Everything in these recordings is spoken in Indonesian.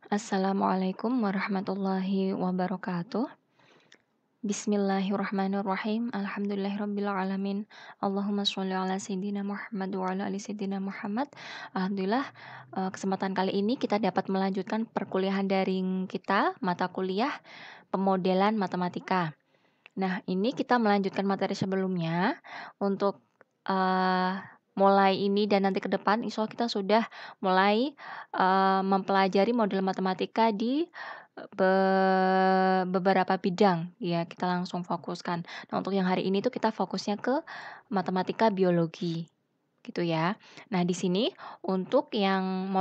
Assalamualaikum warahmatullahi wabarakatuh. Bismillahirrahmanirrahim. Alhamdulillahirrabbilalamin. Allahumma sholli ala sayyidina Muhammad wa ala ali sayyidina Muhammad. Alhamdulillah, kesempatan kali ini kita dapat melanjutkan perkuliahan daring kita, mata kuliah pemodelan matematika. Nah, ini kita melanjutkan materi sebelumnya untuk mulai ini dan nanti ke depan insya Allah kita sudah mulai mempelajari model matematika di beberapa bidang ya, kita langsung fokuskan. Nah, untuk yang hari ini tuh kita fokusnya ke matematika biologi gitu ya. Nah, di sini untuk yang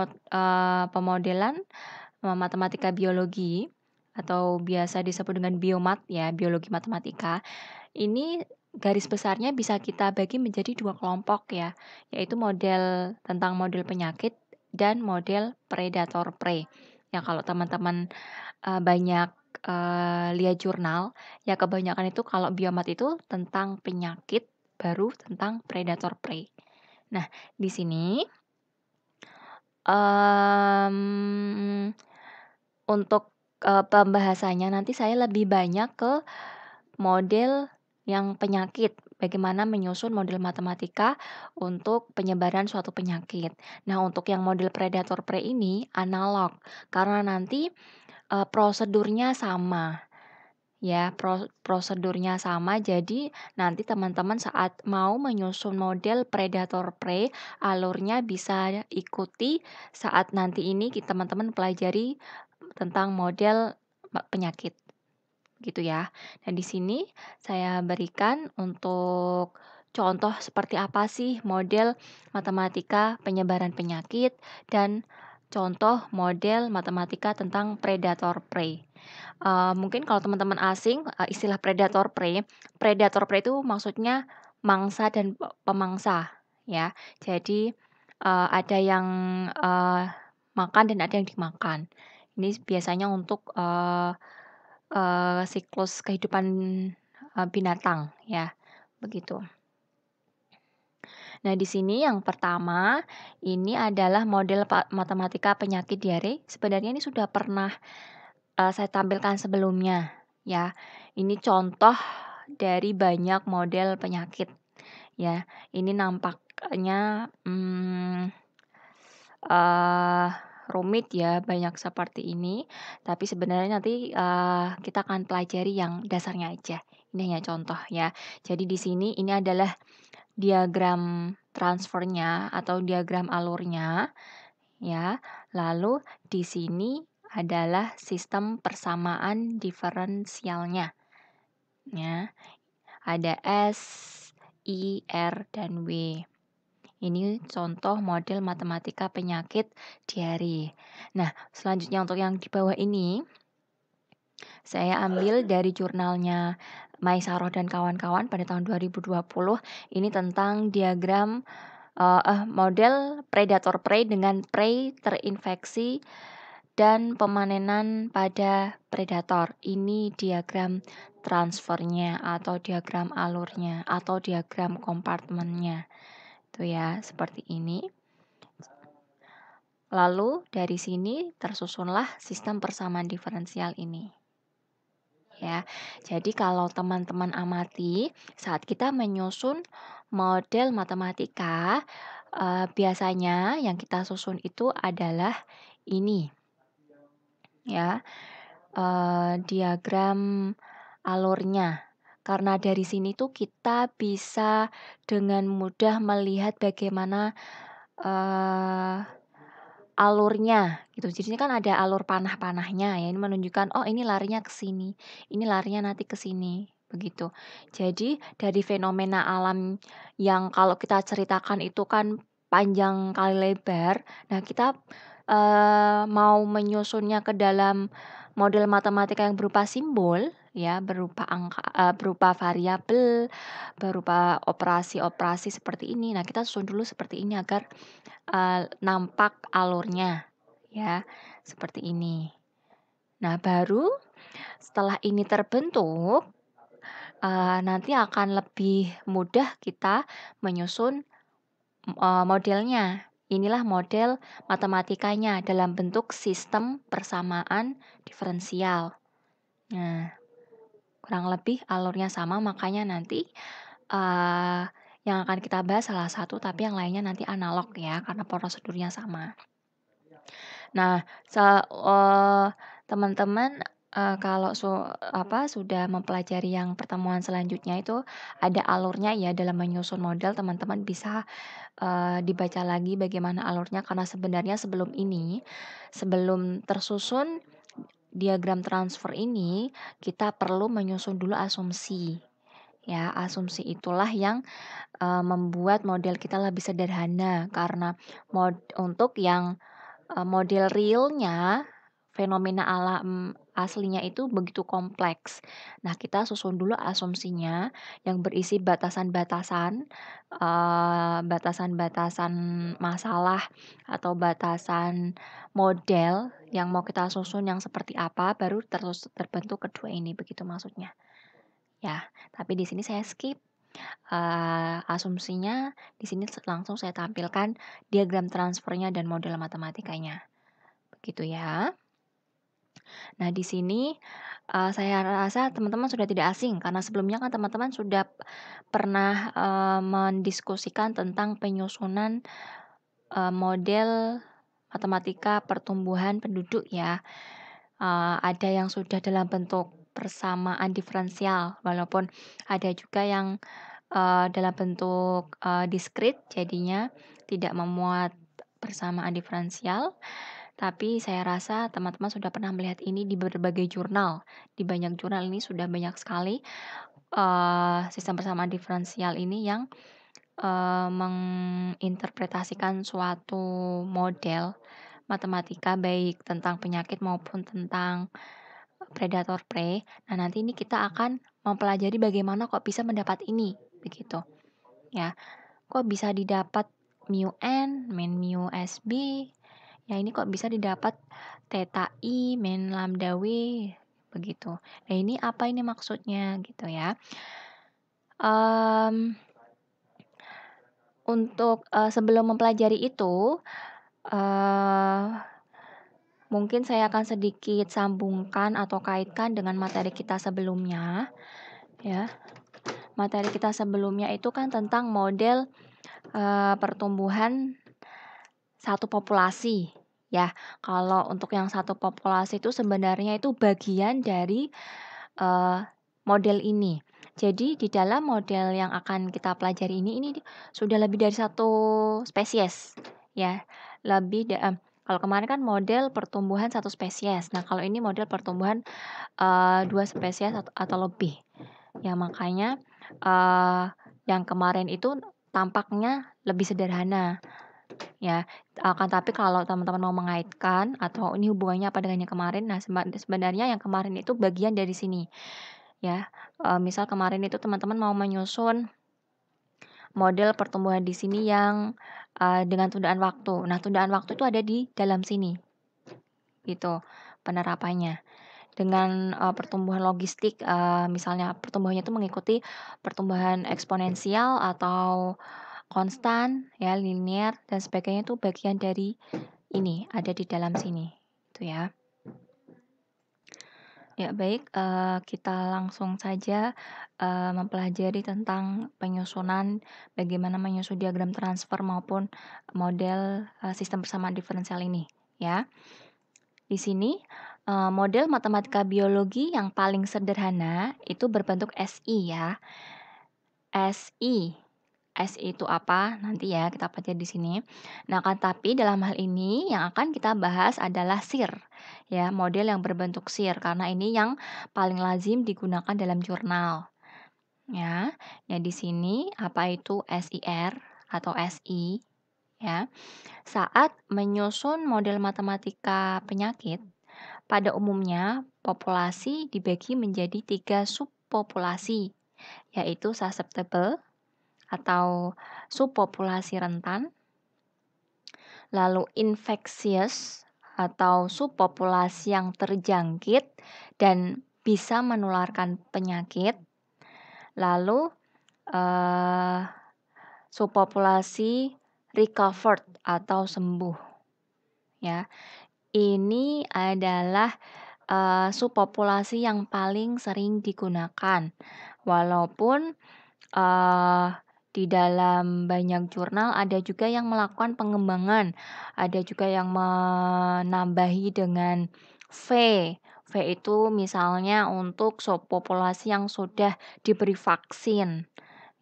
pemodelan matematika biologi atau biasa disebut dengan biomat ya, biologi matematika. Ini garis besarnya bisa kita bagi menjadi dua kelompok ya, yaitu tentang model penyakit dan model predator prey. Ya kalau teman-teman banyak lihat jurnal, ya kebanyakan itu kalau biomat itu tentang penyakit, baru tentang predator prey. Nah, di sini untuk pembahasannya nanti saya lebih banyak ke model yang penyakit, bagaimana menyusun model matematika untuk penyebaran suatu penyakit. Nah, untuk yang model predator prey ini analog, karena nanti prosedurnya sama. Ya, prosedurnya sama, jadi nanti teman-teman saat mau menyusun model predator prey, alurnya bisa ikuti saat nanti ini teman-teman pelajari tentang model penyakit gitu ya. Dan di sini saya berikan untuk contoh seperti apa sih model matematika penyebaran penyakit dan contoh model matematika tentang predator prey. Mungkin kalau teman-teman asing istilah predator prey itu maksudnya mangsa dan pemangsa ya. Jadi ada yang makan dan ada yang dimakan. Ini biasanya untuk siklus kehidupan binatang ya, begitu. Nah, di sini yang pertama ini adalah model matematika penyakit diare. Sebenarnya ini sudah pernah saya tampilkan sebelumnya ya. Ini contoh dari banyak model penyakit ya. Ini nampaknya rumit ya, banyak seperti ini. Tapi sebenarnya nanti kita akan pelajari yang dasarnya aja. Ini hanya contoh ya. Jadi di sini ini adalah diagram transfernya atau diagram alurnya ya. Lalu di sini adalah sistem persamaan diferensialnya. Ya. Ada S, I, R, dan W. Ini contoh model matematika penyakit diare. Nah, selanjutnya untuk yang di bawah ini, saya ambil dari jurnalnya Maisaroh dan kawan-kawan pada tahun 2020. Ini tentang diagram model predator prey dengan prey terinfeksi dan pemanenan pada predator. Ini diagram transfernya atau diagram alurnya atau diagram kompartemennya. Itu ya, seperti ini. Lalu dari sini tersusunlah sistem persamaan diferensial ini. Ya. Jadi kalau teman-teman amati saat kita menyusun model matematika, biasanya yang kita susun itu adalah ini. Ya. Diagram alurnya. Karena dari sini tuh kita bisa dengan mudah melihat bagaimana alurnya gitu. Jadi kan ada alur panah-panahnya ya, ini menunjukkan oh ini larinya ke sini, ini larinya nanti ke sini, begitu. Jadi dari fenomena alam yang kalau kita ceritakan itu kan panjang kali lebar. Nah, kita mau menyusunnya ke dalam model matematika yang berupa simbol ya, berupa angka, berupa variabel, berupa operasi-operasi seperti ini. Nah, kita susun dulu seperti ini agar nampak alurnya ya, seperti ini. Nah, baru setelah ini terbentuk nanti akan lebih mudah kita menyusun modelnya inilah model matematikanya dalam bentuk sistem persamaan diferensial. Nah, kurang lebih alurnya sama, makanya nanti yang akan kita bahas salah satu, tapi yang lainnya nanti analog ya, karena prosedurnya sama. Nah, teman-teman kalau sudah mempelajari yang pertemuan selanjutnya itu ada alurnya ya dalam menyusun model, teman-teman bisa dibaca lagi bagaimana alurnya, karena sebenarnya sebelum tersusun diagram transfer ini, kita perlu menyusun dulu asumsi. Ya, asumsi itulah yang membuat model kita lebih sederhana, karena untuk yang model realnya, fenomena alam aslinya itu begitu kompleks. Nah, kita susun dulu asumsinya yang berisi batasan-batasan masalah atau batasan model yang mau kita susun yang seperti apa, baru terbentuk kedua ini, begitu maksudnya. Ya, tapi di sini saya skip asumsinya. Di sini langsung saya tampilkan diagram transfernya dan model matematikanya. Begitu ya. Nah, di sini saya rasa teman-teman sudah tidak asing, karena sebelumnya kan teman-teman sudah pernah mendiskusikan tentang penyusunan model matematika pertumbuhan penduduk ya. Ada yang sudah dalam bentuk persamaan diferensial, walaupun ada juga yang dalam bentuk diskrit, jadinya tidak memuat persamaan diferensial. Tapi saya rasa teman-teman sudah pernah melihat ini di berbagai jurnal. Di banyak jurnal ini sudah banyak sekali sistem persamaan diferensial ini yang menginterpretasikan suatu model matematika, baik tentang penyakit maupun tentang predator prey. Nah, nanti ini kita akan mempelajari bagaimana kok bisa mendapat ini, begitu. Ya, kok bisa didapat mu n min mu sb? Ya, ini kok bisa didapat theta i min lambda w, begitu. Nah, ini apa ini maksudnya gitu ya. Untuk sebelum mempelajari itu, mungkin saya akan sedikit sambungkan atau kaitkan dengan materi kita sebelumnya. Ya, materi kita sebelumnya itu kan tentang model pertumbuhan satu populasi. Ya, kalau untuk yang satu populasi itu sebenarnya itu bagian dari model ini. Jadi di dalam model yang akan kita pelajari ini sudah lebih dari satu spesies, ya. Kalau kemarin kan model pertumbuhan satu spesies. Nah, kalau ini model pertumbuhan 2 spesies atau lebih. Ya, makanya yang kemarin itu tampaknya lebih sederhana. Ya, tapi kalau teman-teman mau mengaitkan atau ini hubungannya apa dengan yang kemarin, nah sebenarnya yang kemarin itu bagian dari sini. Ya, misal kemarin itu teman-teman mau menyusun model pertumbuhan di sini yang dengan tundaan waktu. Nah, tundaan waktu itu ada di dalam sini, gitu penerapannya. Dengan pertumbuhan logistik, misalnya pertumbuhannya itu mengikuti pertumbuhan eksponensial atau konstan, ya linear dan sebagainya, itu bagian dari ini, ada di dalam sini, itu ya. Ya, baik, kita langsung saja mempelajari tentang penyusunan, bagaimana menyusun diagram transfer maupun model sistem persamaan diferensial ini, ya. Di sini model matematika biologi yang paling sederhana itu berbentuk SI ya. SI. SI itu apa? Nanti ya kita pelajari di sini. Nah, tapi dalam hal ini yang akan kita bahas adalah SIR. Ya, model yang berbentuk SIR karena ini yang paling lazim digunakan dalam jurnal. Ya. Ya, di sini apa itu SIR atau SI? Ya. Saat menyusun model matematika penyakit, pada umumnya populasi dibagi menjadi 3 subpopulasi, yaitu susceptible atau subpopulasi rentan, lalu infectious atau subpopulasi yang terjangkit dan bisa menularkan penyakit, lalu subpopulasi recovered atau sembuh, ya. Ini adalah, subpopulasi yang paling sering digunakan. Walaupun, eee, di dalam banyak jurnal ada juga yang melakukan pengembangan, ada juga yang menambahi dengan V. V itu misalnya untuk subpopulasi yang sudah diberi vaksin,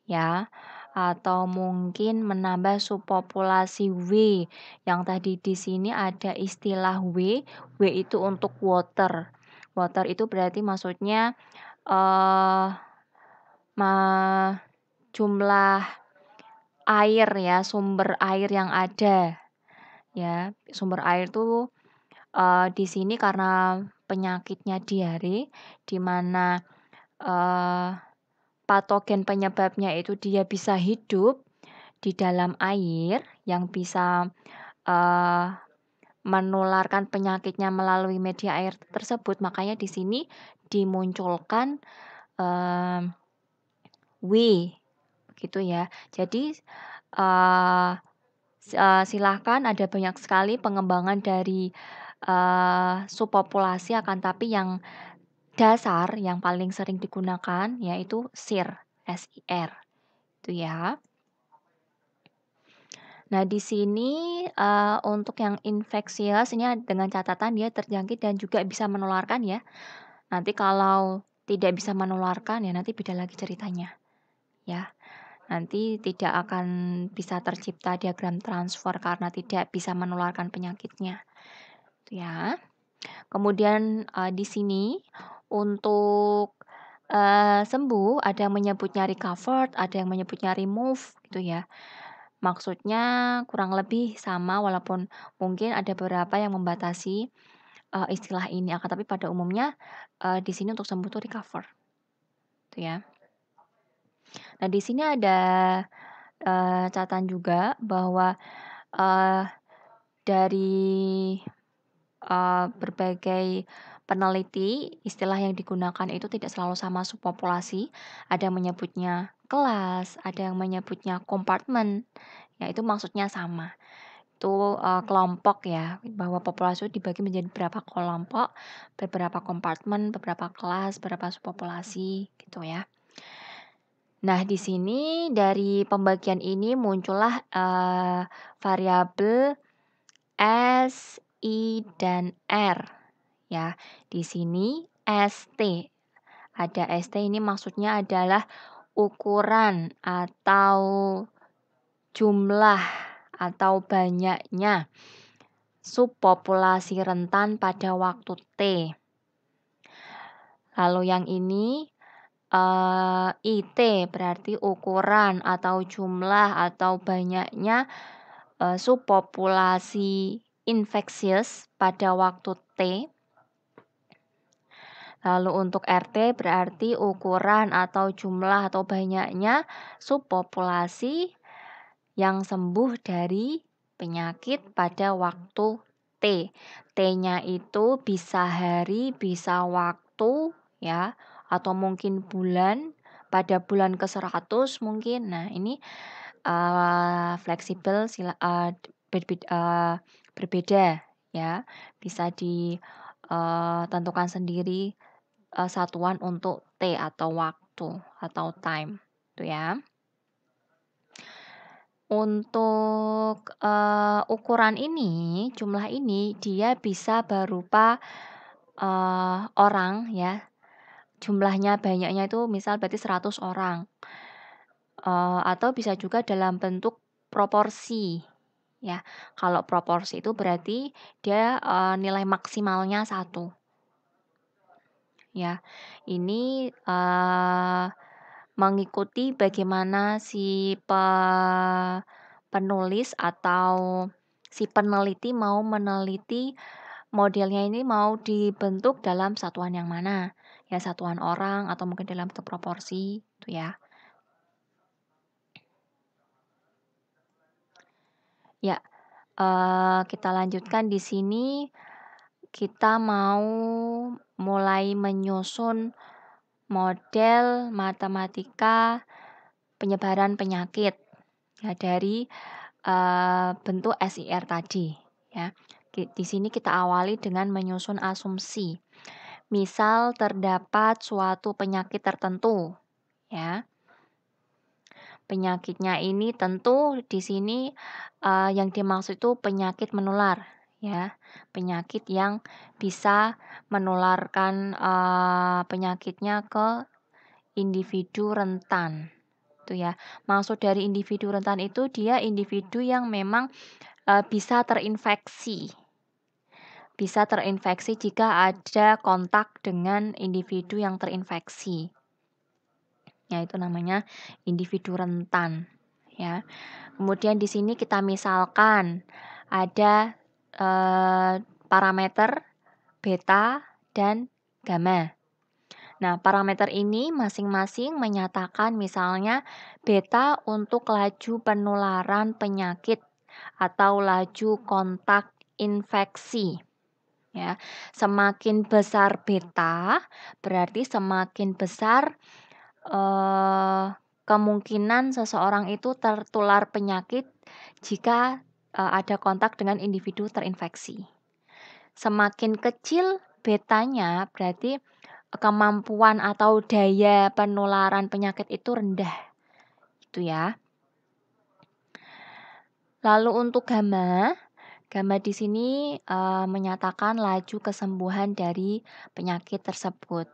ya, atau mungkin menambah subpopulasi W, yang tadi di sini ada istilah W itu untuk water. Water itu berarti maksudnya, eee, ma jumlah air ya, sumber air yang ada, ya. Sumber air tuh, di sini karena penyakitnya diare, di mana, eee patogen penyebabnya itu dia bisa hidup di dalam air yang bisa, eee, menularkan penyakitnya melalui media air tersebut, makanya di sini dimunculkan, W, begitu ya. Jadi, eee, silahkan ada banyak sekali pengembangan dari, subpopulasi akan tapi yang dasar yang paling sering digunakan yaitu SIR, SIR, itu ya. Nah, di sini, untuk yang infeksius ini dengan catatan dia terjangkit dan juga bisa menularkan ya. Nanti kalau tidak bisa menularkan ya nanti beda lagi ceritanya, ya. Nanti tidak akan bisa tercipta diagram transfer karena tidak bisa menularkan penyakitnya, itu ya. Kemudian, di sini untuk, sembuh ada yang menyebutnya recovered, ada yang menyebutnya remove gitu ya. Maksudnya kurang lebih sama walaupun mungkin ada beberapa yang membatasi, istilah ini akan tapi pada umumnya, di sini untuk sembuh tuh recover, gitu ya. Nah, di sini ada, catatan juga bahwa, eee, dari, berbagai peneliti istilah yang digunakan itu tidak selalu sama subpopulasi, ada yang menyebutnya kelas, ada yang menyebutnya kompartemen, ya itu maksudnya sama. Itu, kelompok ya, bahwa populasi itu dibagi menjadi beberapa kelompok, beberapa kompartemen, beberapa kelas, beberapa subpopulasi gitu ya. Nah, di sini dari pembagian ini muncullah, variabel S, I, dan R ya. Di sini ST, ada ST ini maksudnya adalah ukuran atau jumlah atau banyaknya subpopulasi rentan pada waktu T. Lalu yang ini, IT berarti ukuran atau jumlah atau banyaknya, subpopulasi infeksius pada waktu T. Lalu untuk RT berarti ukuran atau jumlah atau banyaknya subpopulasi yang sembuh dari penyakit pada waktu T. T-nya itu bisa hari, bisa waktu ya, atau mungkin bulan, pada bulan ke-100 mungkin. Nah, ini, fleksibel berbeda ya, bisa ditentukan sendiri, satuan untuk T atau waktu atau time, itu ya. Untuk, ukuran ini, jumlah ini dia bisa berupa, orang ya, jumlahnya banyaknya itu misal berarti 100 orang, atau bisa juga dalam bentuk proporsi ya. Kalau proporsi itu berarti dia, nilai maksimalnya 1 ya. Ini, mengikuti bagaimana si penulis atau si peneliti mau meneliti modelnya ini mau dibentuk dalam satuan yang mana, ya satuan orang atau mungkin dalam bentuk proporsi, itu ya. Ya, kita lanjutkan di sini, kita mau mulai menyusun model matematika penyebaran penyakit, ya dari, bentuk SIR tadi, ya. Di sini kita awali dengan menyusun asumsi. Misal terdapat suatu penyakit tertentu, ya. Penyakitnya ini tentu di sini, yang dimaksud itu penyakit menular, ya. Penyakit yang bisa menularkan, penyakitnya ke individu rentan, itu ya. Maksud dari individu rentan itu dia individu yang memang, bisa terinfeksi. Bisa terinfeksi jika ada kontak dengan individu yang terinfeksi. Ya, itu namanya individu rentan, ya. Kemudian di sini kita misalkan ada, parameter beta dan gamma. Nah, parameter ini masing-masing menyatakan misalnya beta untuk laju penularan penyakit atau laju kontak infeksi, ya. Semakin besar beta, berarti semakin besar, kemungkinan seseorang itu tertular penyakit jika, ada kontak dengan individu terinfeksi. Semakin kecil betanya, berarti kemampuan atau daya penularan penyakit itu rendah, gitu ya. Lalu untuk gamma di sini, menyatakan laju kesembuhan dari penyakit tersebut.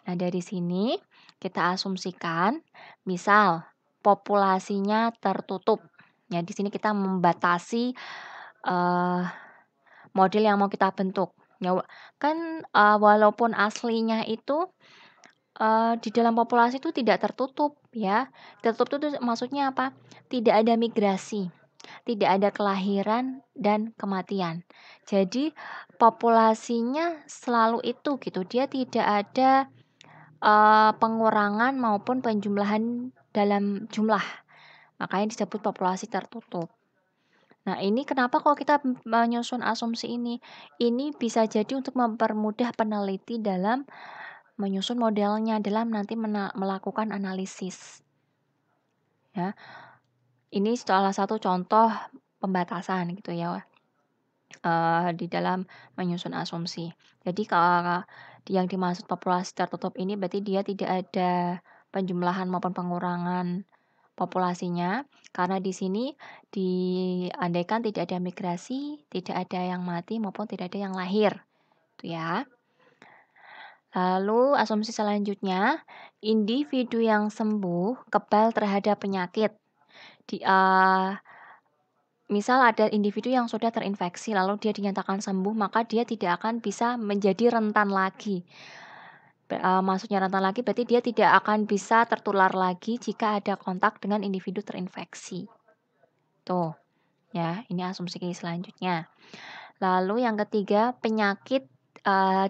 Nah, dari sini kita asumsikan, misal populasinya tertutup. Ya, di sini kita membatasi, model yang mau kita bentuk. Ya, kan, walaupun aslinya itu, di dalam populasi itu tidak tertutup, ya. Tertutup itu maksudnya apa? Tidak ada migrasi, tidak ada kelahiran dan kematian. Jadi populasinya selalu itu gitu, dia tidak ada, pengurangan maupun penjumlahan dalam jumlah, makanya disebut populasi tertutup. Nah, ini kenapa kalau kita menyusun asumsi ini? Ini bisa jadi untuk mempermudah peneliti dalam menyusun modelnya, dalam nanti melakukan analisis. Ya. Ini salah satu contoh pembatasan gitu ya, di dalam menyusun asumsi. Jadi kalau yang dimaksud populasi tertutup ini berarti dia tidak ada penjumlahan maupun pengurangan populasinya, karena di sini diandaikan tidak ada migrasi, tidak ada yang mati maupun tidak ada yang lahir, itu ya. Lalu asumsi selanjutnya, individu yang sembuh kebal terhadap penyakit. Misal ada individu yang sudah terinfeksi lalu dia dinyatakan sembuh, maka dia tidak akan bisa menjadi rentan lagi. Maksudnya rentan lagi berarti dia tidak akan bisa tertular lagi jika ada kontak dengan individu terinfeksi. Tuh, ya, ini asumsi selanjutnya. Lalu yang ketiga, penyakit,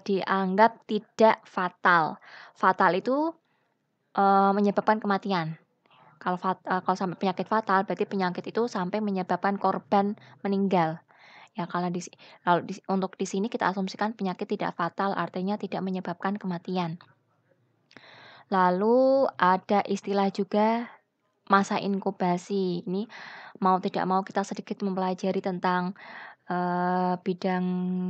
dianggap tidak fatal. Fatal itu, menyebabkan kematian. Kalau sampai penyakit fatal, berarti penyakit itu sampai menyebabkan korban meninggal. Ya, kalau untuk di sini kita asumsikan penyakit tidak fatal, artinya tidak menyebabkan kematian. Lalu ada istilah juga masa inkubasi. Ini mau tidak mau kita sedikit mempelajari tentang, bidang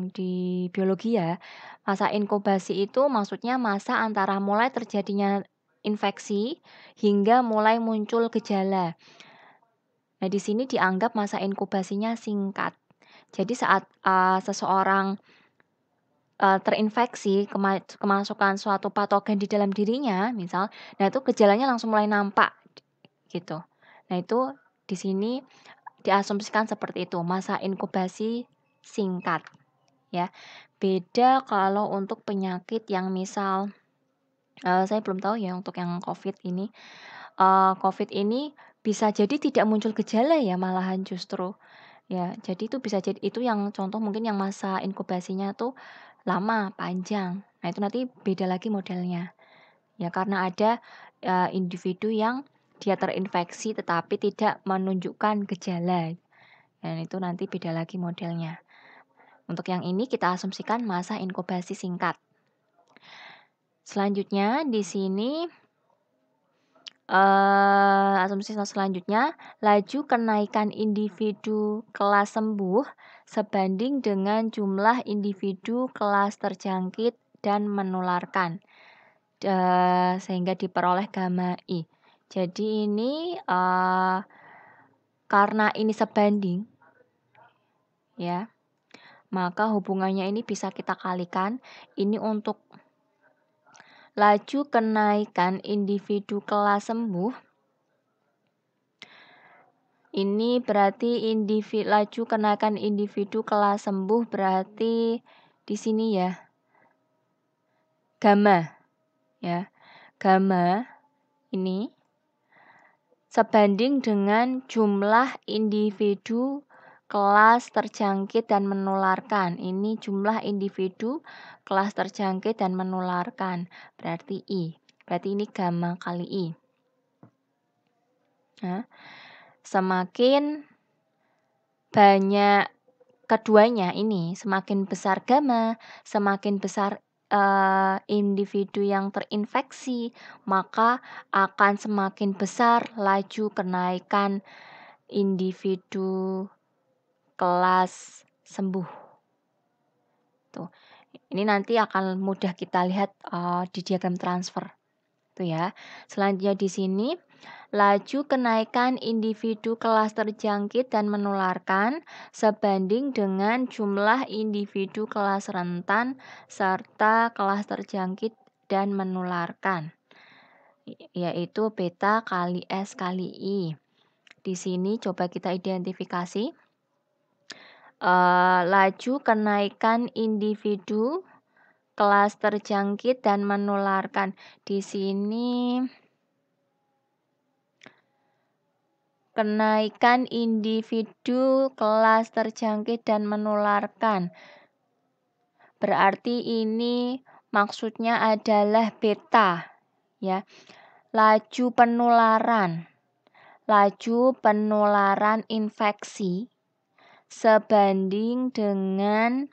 di biologi ya. Masa inkubasi itu maksudnya masa antara mulai terjadinya infeksi hingga mulai muncul gejala. Nah, di sini dianggap masa inkubasinya singkat. Jadi saat, seseorang, terinfeksi, kemasukan suatu patogen di dalam dirinya misal, nah itu gejalanya langsung mulai nampak, gitu. Nah, itu di sini diasumsikan seperti itu, masa inkubasi singkat, ya. Beda kalau untuk penyakit yang misal, saya belum tahu ya untuk yang COVID ini. COVID ini bisa jadi tidak muncul gejala ya malahan justru. Ya, jadi itu bisa jadi itu yang contoh mungkin yang masa inkubasinya tuh lama, panjang. Nah, itu nanti beda lagi modelnya. Ya, karena ada, individu yang dia terinfeksi tetapi tidak menunjukkan gejala. Dan itu nanti beda lagi modelnya. Untuk yang ini kita asumsikan masa inkubasi singkat. Selanjutnya di sini, Asumsi selanjutnya, laju kenaikan individu kelas sembuh sebanding dengan jumlah individu kelas terjangkit dan menularkan, sehingga diperoleh gamma I. Jadi ini karena ini sebanding, ya, maka hubungannya ini bisa kita kalikan. Ini untuk laju kenaikan individu kelas sembuh. Ini berarti laju kenaikan individu kelas sembuh berarti di sini ya, gamma, ya, gamma ini sebanding dengan jumlah individu kelas terjangkit dan menularkan. Ini jumlah individu kelas terjangkit dan menularkan, berarti I. Berarti ini gamma kali I. Nah, semakin banyak keduanya ini, semakin besar gamma, semakin besar individu yang terinfeksi, maka akan semakin besar laju kenaikan individu kelas sembuh. Tuh. Ini nanti akan mudah kita lihat di diagram transfer. Tuh ya. Selanjutnya di sini laju kenaikan individu kelas terjangkit dan menularkan sebanding dengan jumlah individu kelas rentan serta kelas terjangkit dan menularkan, yaitu beta kali S kali I. Di sini coba kita identifikasi laju kenaikan individu kelas terjangkit dan menularkan. Di sini kenaikan individu kelas terjangkit dan menularkan. Berarti ini maksudnya adalah beta, ya. Laju penularan infeksi sebanding dengan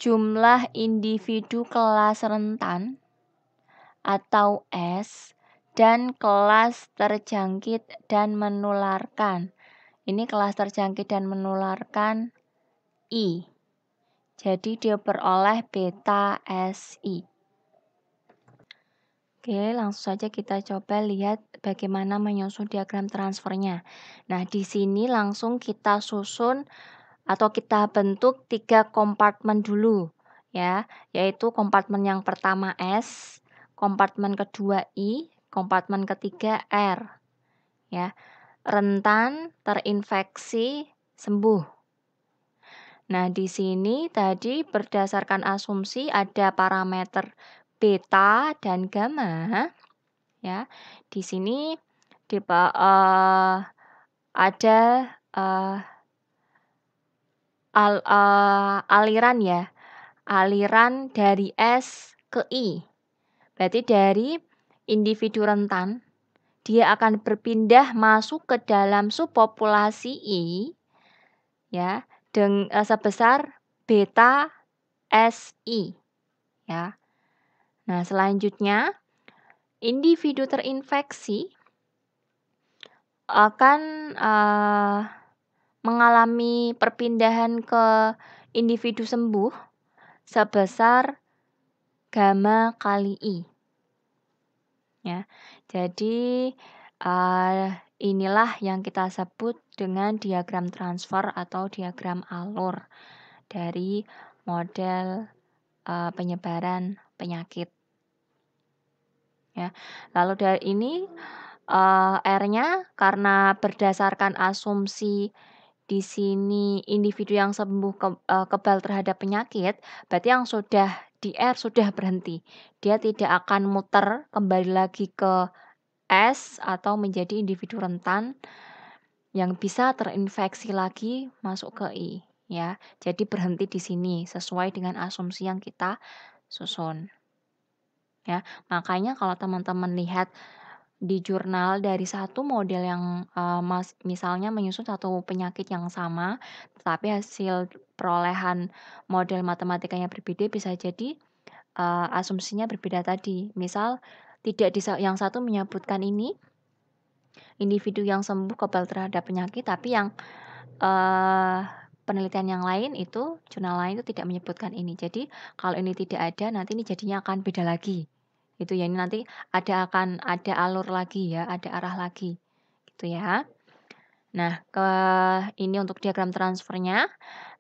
jumlah individu kelas rentan atau S dan kelas terjangkit dan menularkan. Ini kelas terjangkit dan menularkan I. Jadi dia peroleh beta SI. Oke, langsung saja kita coba lihat bagaimana menyusun diagram transfernya. Nah, di sini langsung kita susun atau kita bentuk 3 kompartemen dulu, ya, yaitu kompartemen yang pertama S, kompartemen kedua I, kompartemen ketiga R, ya, rentan, terinfeksi, sembuh. Nah, di sini tadi berdasarkan asumsi ada parameter beta dan gamma, ya. Di sini ada aliran ya, aliran dari S ke I. Berarti dari individu rentan, dia akan berpindah masuk ke dalam subpopulasi I, ya, sebesar beta SI, ya. Nah, selanjutnya individu terinfeksi akan mengalami perpindahan ke individu sembuh sebesar gamma kali I. Ya, jadi inilah yang kita sebut dengan diagram transfer atau diagram alur dari model penyebaran penyakit. Ya, lalu dari ini R-nya karena berdasarkan asumsi di sini individu yang sembuh kebal terhadap penyakit, berarti yang sudah di R sudah berhenti. Dia tidak akan muter kembali lagi ke S atau menjadi individu rentan yang bisa terinfeksi lagi masuk ke I, ya. Jadi berhenti di sini sesuai dengan asumsi yang kita susun. Ya, makanya kalau teman-teman lihat di jurnal dari satu model yang misalnya menyusun satu penyakit yang sama, tetapi hasil perolehan model matematikanya berbeda, bisa jadi asumsinya berbeda tadi. Misal yang satu menyebutkan ini individu yang sembuh kebal terhadap penyakit, tapi yang penelitian yang lain itu, jurnal lain itu tidak menyebutkan ini. Jadi kalau ini tidak ada, nanti ini jadinya akan beda lagi. Itu ya, ini nanti akan ada alur lagi ya, ada arah lagi. Gitu ya. Nah, ini untuk diagram transfernya.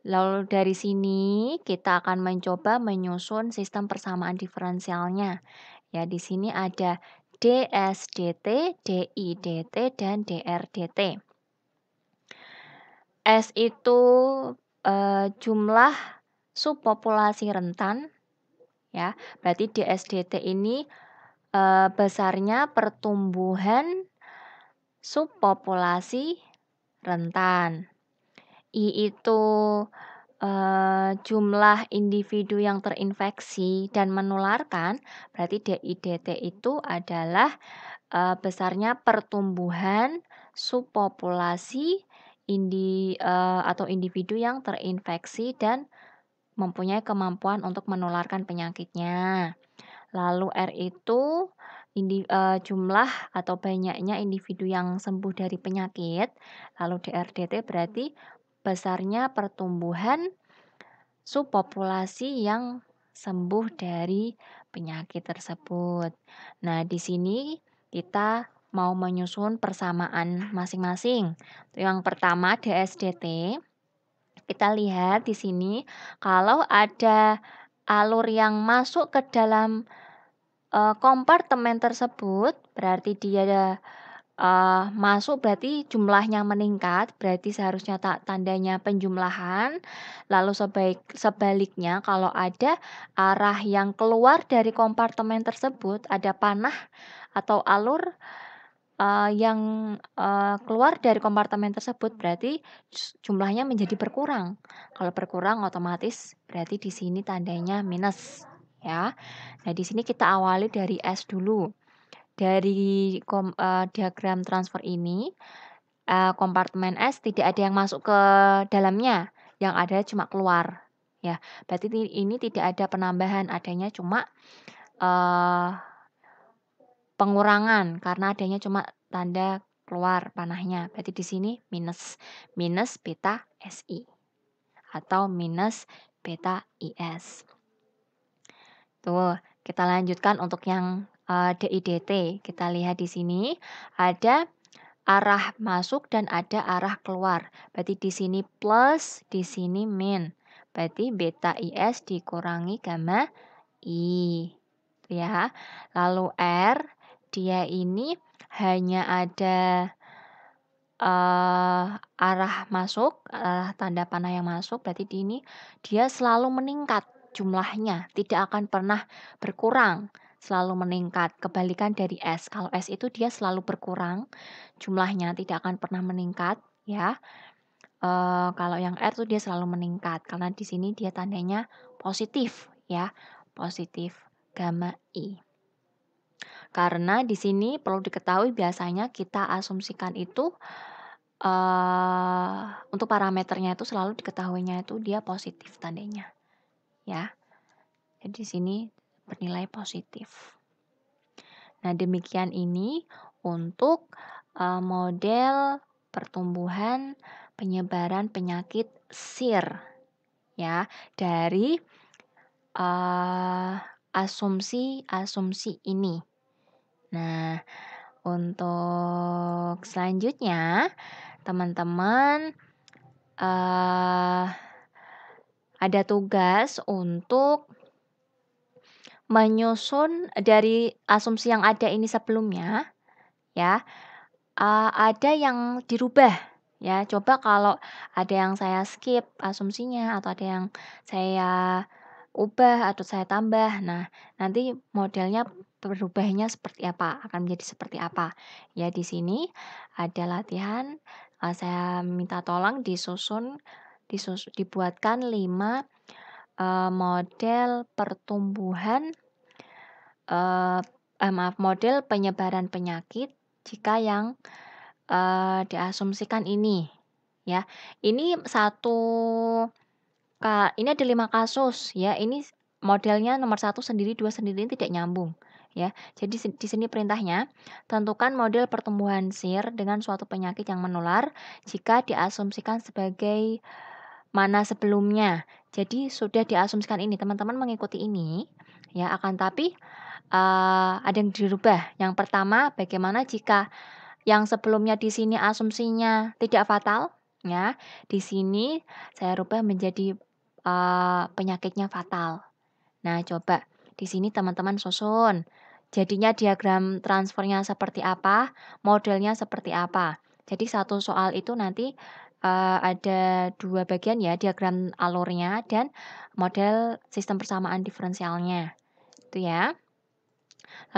Lalu dari sini kita akan mencoba menyusun sistem persamaan diferensialnya. Ya, di sini ada DSDT, DIDT, dan DRDT. S itu jumlah subpopulasi rentan, ya. Berarti DSDT ini besarnya pertumbuhan subpopulasi rentan. I itu jumlah individu yang terinfeksi dan menularkan, berarti DIDT itu adalah besarnya pertumbuhan subpopulasi atau individu yang terinfeksi dan mempunyai kemampuan untuk menularkan penyakitnya. Lalu R itu jumlah atau banyaknya individu yang sembuh dari penyakit. Lalu DRDT berarti besarnya pertumbuhan subpopulasi yang sembuh dari penyakit tersebut. Nah, di sini kita mau menyusun persamaan masing-masing. Yang pertama DSDT. Kita lihat di sini kalau ada alur yang masuk ke dalam kompartemen tersebut, berarti dia masuk berarti jumlahnya meningkat, berarti seharusnya tandanya penjumlahan. Lalu sebaliknya kalau ada arah yang keluar dari kompartemen tersebut, ada panah atau alur yang keluar dari kompartemen tersebut, berarti jumlahnya menjadi berkurang. Kalau berkurang otomatis berarti di sini tandanya minus, ya. Nah, di sini kita awali dari S dulu. Dari diagram transfer ini, kompartemen S tidak ada yang masuk ke dalamnya, yang ada cuma keluar. Ya, berarti ini tidak ada penambahan, adanya cuma pengurangan karena adanya cuma tanda keluar panahnya. Berarti di sini minus beta SI atau minus beta IS. Tuh, kita lanjutkan untuk yang DIDT. Kita lihat di sini ada arah masuk dan ada arah keluar. Berarti di sini plus, di sini min. Berarti beta IS dikurangi gamma I. Ya. Lalu R, dia ini hanya ada arah masuk, tanda panah yang masuk, berarti dia selalu meningkat jumlahnya, tidak akan pernah berkurang, selalu meningkat. Kebalikan dari S, kalau S itu dia selalu berkurang, jumlahnya tidak akan pernah meningkat, ya. Kalau yang R tuh dia selalu meningkat, karena di sini dia tandanya positif, ya, positif gamma I. Karena di sini perlu diketahui biasanya kita asumsikan itu untuk parameternya itu selalu diketahuinya itu dia positif tandanya, ya. Jadi di sini bernilai positif. Nah, demikian ini untuk model pertumbuhan penyebaran penyakit SIR, ya, dari asumsi ini. Nah, untuk selanjutnya teman-teman ada tugas untuk menyusun dari asumsi yang ada ini sebelumnya, ya. Ada yang dirubah, ya. Coba kalau ada yang saya skip asumsinya atau ada yang saya ubah atau saya tambah. Nah, nanti modelnya berubahnya seperti apa, akan menjadi seperti apa. Ya, di sini ada latihan, saya minta tolong dibuatkan 5 model pertumbuhan model penyebaran penyakit jika yang diasumsikan ini, ya. Ini ada 5 kasus, ya. Ini modelnya nomor 1 sendiri, 2 sendiri tidak nyambung, ya. Jadi di sini perintahnya, tentukan model pertumbuhan SIR dengan suatu penyakit yang menular jika diasumsikan sebagai mana sebelumnya. Jadi sudah diasumsikan ini, teman-teman mengikuti ini, ya, akan tapi, ada yang dirubah. Yang pertama, bagaimana jika yang sebelumnya di sini asumsinya tidak fatal, ya, di sini saya rubah menjadi, penyakitnya fatal. Nah, coba di sini teman-teman susun. Jadinya diagram transfernya seperti apa, modelnya seperti apa. Jadi satu soal itu nanti ada 2 bagian ya, diagram alurnya dan model sistem persamaan diferensialnya. Itu ya.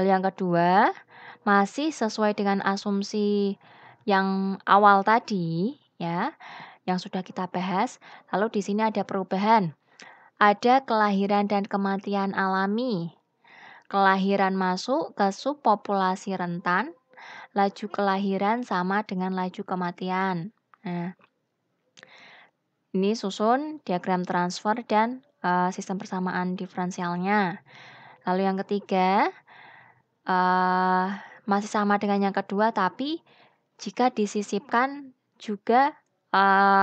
Lalu yang kedua, masih sesuai dengan asumsi yang awal tadi ya, yang sudah kita bahas. Lalu di sini ada perubahan. Ada kelahiran dan kematian alami. Kelahiran masuk ke subpopulasi rentan, laju kelahiran sama dengan laju kematian. Nah, ini susun diagram transfer dan sistem persamaan diferensialnya. Lalu yang ketiga, masih sama dengan yang kedua, tapi jika disisipkan juga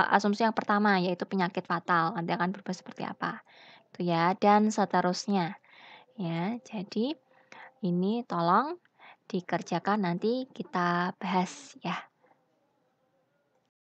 asumsi yang pertama, yaitu penyakit fatal. Nanti akan berubah seperti apa. Itu ya, dan seterusnya. Ya, jadi ini tolong dikerjakan, nanti kita bahas ya.